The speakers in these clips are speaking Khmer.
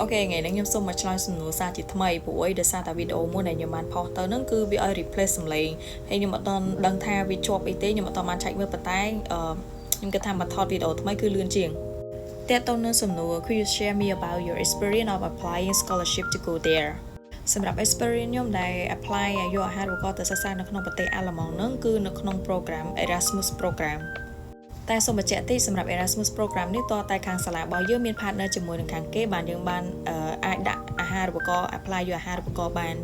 អូខេថ្ងៃនេះខ្ញុំសូមមកឆ្លើយសំណួរសារជាថ្មីព្រោះដោយសារតែវីដេអូមួយដែលខ្ញុំបានផុសទៅហ្នឹងគឺវាឲ្យ replace សំឡេងហើយខ្ញុំអត់ដឹងថាវាជាប់អីទេខ្ញុំអត់បានឆែកមើលប៉ុន្តែខ្ញុំគិតថាមកថតវីដេអូថ្មីគឺលឿនជាងតើតើនៅសំណួរ Could you share me about your experience of applying scholarship to go there សម្រាប់ experience ខ្ញុំដែល apply យកអាហារូបករណ៍ទៅសិក្សានៅក្នុងប្រទេសអាល្លឺម៉ង់ហ្នឹងគឺនៅក្នុង program Erasmus program តែសូមបញ្ជាក់តិចសម្រាប់ Erasmus program នេះតតែខាងសាលារបស់យើងមាន partner ជាមួយនឹងខាងគេបានយើងបានអាចដាក់អាហារូបករណ៍ apply យកអាហារូបករណ៍បាន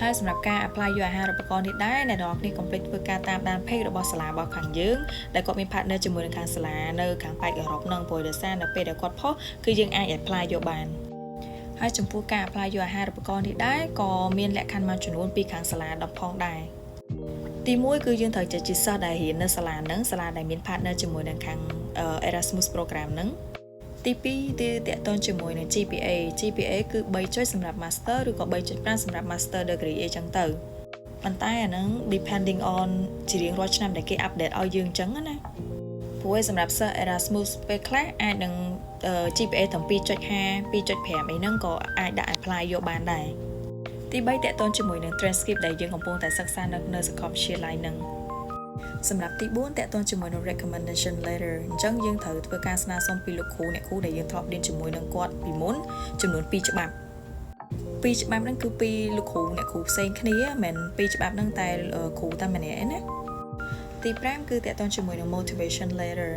ហើយសម្រាប់ការ apply យកអាហារូបករណ៍នេះដែរអ្នកនរគ្នា complete ធ្វើការតាមដាន page របស់សាលារបស់ខាងយើងដែលគាត់មាន partner ជាមួយនឹងខាងសាលានៅខាងប៉ែកអឺរ៉ុបនឹងព្រោះដោយសារនៅពេលដែលគាត់ផុសគឺយើងអាច apply យកបានហើយចំពោះការ apply យកអាហារូបករណ៍នេះដែរក៏មានលក្ខខណ្ឌមួយចំនួនពីខាងសាលាដល់ផងដែរទី1គឺយើងត្រូវជាសិស្សដែលរៀននៅសាលាហ្នឹងសាលាដែលមាន partner ជាមួយនឹងខាង Erasmus program ហ្នឹងទី2គឺតកតងជាមួយនឹង GPA គឺ3ចុចសម្រាប់ master ឬក៏ 3.5 សម្រាប់ master degree អីចឹងទៅប៉ុន្តែអាហ្នឹង depending on ជារៀងរាល់ឆ្នាំដែលគេ update ឲ្យយើងចឹងណាព្រោះសម្រាប់សិស្ស Erasmus ពេលខ្លះអាចនឹង GPA ទាំង 2.5 2.5 អីហ្នឹងក៏អាចដាក់ apply យកបានដែរទី3តកតងជាមួយនឹង transcript ដែលយើងកំពុងតែសិក្សានៅសាកលវិទ្យាល័យនឹងសម្រាប់ទី4តកតងជាមួយនឹង recommendation letter អញ្ចឹងយើងត្រូវធ្វើការស្នើសុំពីលោកគ្រូអ្នកគ្រូដែលយើងធ្លាប់រៀនជាមួយនឹងគាត់ពីមុនចំនួន2ច្បាប់2ច្បាប់ហ្នឹងគឺពីលោកគ្រូអ្នកគ្រូផ្សេងគ្នាមិនមែន2ច្បាប់ហ្នឹងតែគ្រូតែម្នាក់ឯណាទី5គឺតកតងជាមួយនឹង motivation letter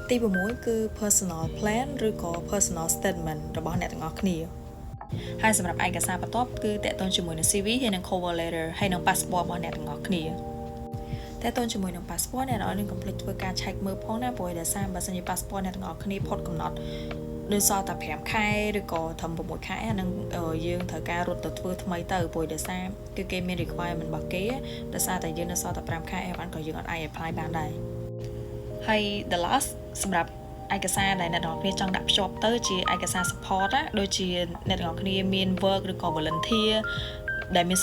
ទី6គឺ personal plan ឬក៏ personal statement របស់អ្នកទាំងអស់គ្នាហើយសម្រាប់ឯកសារបន្ទាប់គឺតកតងជាមួយនឹង CV ហើយនិង cover letter ហើយនិង passport របស់អ្នកទាំងអស់គ្នាតកតងជាមួយនឹង passport អ្នកនរនឹង complete ធ្វើការ check មើលផងណាព្រោះដោយសារបើសិនជា passport អ្នកទាំងអស់គ្នាផុតកំណត់ដោយសារតែ5ខែឬក៏ត្រឹម6ខែអានឹងយើងត្រូវការរត់ទៅធ្វើថ្មីទៅព្រោះដោយសារគឺគេមាន requirement របស់គេដោយសារតែយើងនៅសល់តែ5ខែបានក៏យើងអត់អាច apply បានដែរហើយ the last សម្រាប់ឯកសារដែលអ្នកទាំងអស់គ្នាចង់ដាក់ភ្ជាប់ទៅជាឯកសារ support ណាដូចជាអ្នកទាំងអស់គ្នាមាន work ឬក៏ volunteer ដែលមាន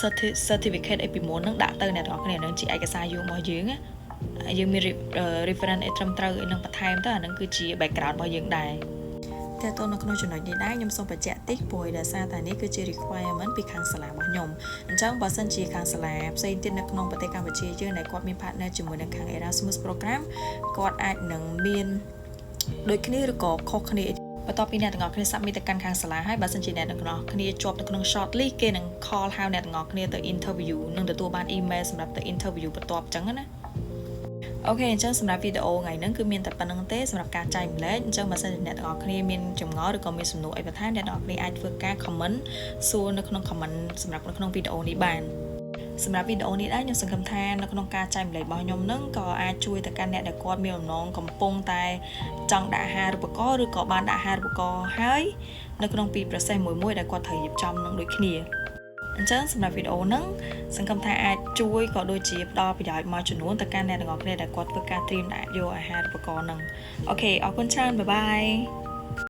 certificate អីពីមុនហ្នឹងដាក់ទៅអ្នកទាំងអស់គ្នាហ្នឹងជាឯកសារយោងរបស់យើងណាយើងមាន reference អីត្រឹមត្រូវអីហ្នឹងបន្ថែមទៅអាហ្នឹងគឺជា background របស់យើងដែរតែតើនៅក្នុងចំណុចនេះដែរខ្ញុំសូមបញ្ជាក់តិចព្រោះដោយសារតែនេះគឺជា requirement ពីខាងសាលារបស់ខ្ញុំអញ្ចឹងបើសិនជាខាងសាលាផ្សេងទៀតនៅក្នុងប្រទេសកម្ពុជាយើងដែលគាត់មាន partner ជាមួយនឹងខាង Erasmus program គាត់អាចនឹងមានដូចគ្នាឬក៏ខុសគ្នាបន្ទាប់ពីអ្នកទាំងអស់គ្នា submit ទៅកាន់ខាងសាលាហើយបើសិនជាអ្នកទាំងអស់គ្នាជាប់នៅក្នុង short list គេនឹង call ហៅអ្នកទាំងអស់គ្នាទៅ interview និងទទួលបាន email សម្រាប់ទៅ interview បន្ទាប់អញ្ចឹងណាអូខេអញ្ចឹងសម្រាប់វីដេអូថ្ងៃហ្នឹងគឺមានតែប៉ុណ្្នឹងទេសម្រាប់ការចែកម្លែកអញ្ចឹងបើសិនជាអ្នកទាំងអស់គ្នាមានចម្ងល់ឬក៏មានសំណួរអីបន្ថែមអ្នកទាំងអស់គ្នាអាចធ្វើការ comment សួរនៅក្នុង comment សម្រាប់នៅក្នុងវីដេអូនេះបានសម្រាប់វីដេអូនេះដែរខ្ញុំសង្ឃឹមថានៅក្នុងការចែកម្លែករបស់ខ្ញុំហ្នឹងក៏អាចជួយទៅកាន់អ្នកដែលគាត់មានបំណងកំពុងតែចង់ដាក់អាហារូបករណ៍ឬក៏បានដាក់អាហារូបករណ៍ហើយនៅក្នុងពី process មួយដែលគាត់ត្រូវរៀបចំនឹងដូចគ្នាអញ្ចឹងសម្រាប់វីដេអូហ្នឹងសង្ឃឹមថាអាចជួយក៏ដូចជាផ្ដល់ប្រយោជន៍មួយចំនួនទៅកាន់អ្នកទាំងអស់គ្នាដែលគាត់ធ្វើការត្រៀមដាក់យកអាហារូបករណ៍ហ្នឹងអូខេអរគុណច្រើនបាយបាយ